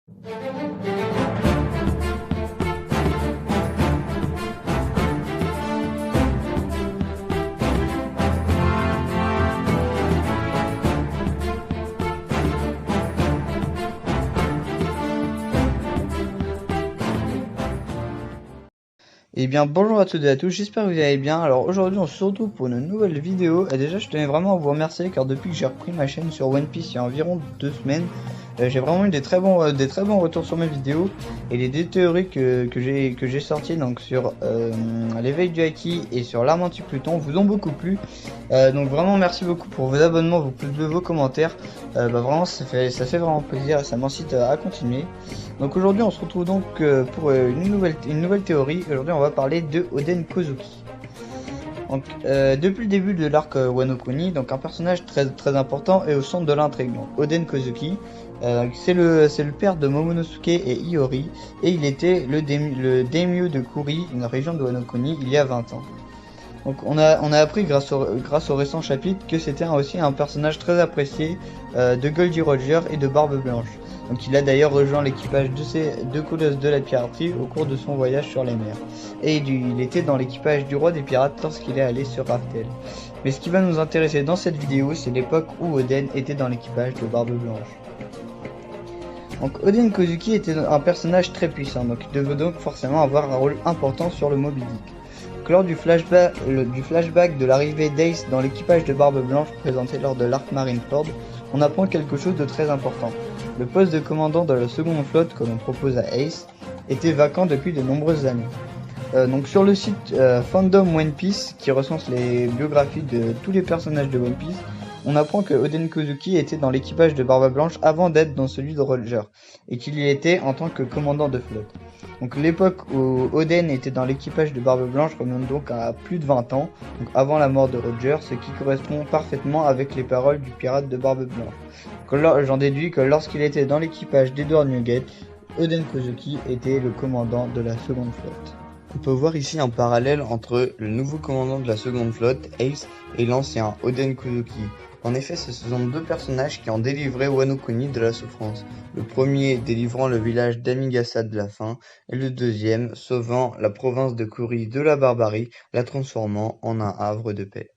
Eh bien bonjour à toutes et à tous, j'espère que vous allez bien. Alors aujourd'hui on se retrouve pour une nouvelle vidéo. Et déjà je tenais vraiment à vous remercier car depuis que j'ai repris ma chaîne sur One Piece il y a environ 2 semaines, j'ai vraiment eu des très bons retours sur mes vidéos. Et les deux théories que j'ai sorties donc sur l'éveil du Haki et sur l'arme anti-Pluton vous ont beaucoup plu. Donc vraiment merci beaucoup pour vos abonnements, vos pouces bleus, vos commentaires. Vraiment ça fait vraiment plaisir et ça m'incite à continuer. Donc aujourd'hui on se retrouve donc pour une nouvelle théorie. Aujourd'hui on va parler de Oden Kozuki. Donc depuis le début de l'arc Wano Kuni, donc un personnage très important est au centre de l'intrigue. Donc Oden Kozuki, c'est le père de Momonosuke et Iori, et il était le daimyo de Kuri, une région de Wano Kuni, il y a 20 ans. Donc on a appris grâce au récent chapitre que c'était aussi un personnage très apprécié de Goldie Roger et de Barbe Blanche. Donc il a d'ailleurs rejoint l'équipage de ces deux colosses de la piraterie au cours de son voyage sur les mers. Et il était dans l'équipage du roi des pirates lorsqu'il est allé sur Raftel. Mais ce qui va nous intéresser dans cette vidéo, c'est l'époque où Oden était dans l'équipage de Barbe Blanche. Donc Oden Kozuki était un personnage très puissant, donc il devait donc forcément avoir un rôle important sur le Moby Dick. Lors du flashback de l'arrivée d'Ace dans l'équipage de Barbe Blanche présenté lors de l'arc Marineford, on apprend quelque chose de très important. Le poste de commandant de la seconde flotte que l'on propose à Ace était vacant depuis de nombreuses années. Donc sur le site Fandom One Piece, qui recense les biographies de tous les personnages de One Piece, on apprend que Oden Kozuki était dans l'équipage de Barbe Blanche avant d'être dans celui de Roger, et qu'il y était en tant que commandant de flotte. Donc l'époque où Oden était dans l'équipage de Barbe Blanche remonte donc à plus de 20 ans, donc avant la mort de Roger, ce qui correspond parfaitement avec les paroles du pirate de Barbe Blanche. J'en déduis que lorsqu'il était dans l'équipage d'Edward Nugget, Oden Kozuki était le commandant de la seconde flotte. On peut voir ici un parallèle entre le nouveau commandant de la seconde flotte, Ace, et l'ancien Oden Kozuki. En effet, ce sont deux personnages qui ont délivré Wano Kuni de la souffrance. Le premier délivrant le village d'Amigasa de la faim, et le deuxième sauvant la province de Kuri de la barbarie, la transformant en un havre de paix.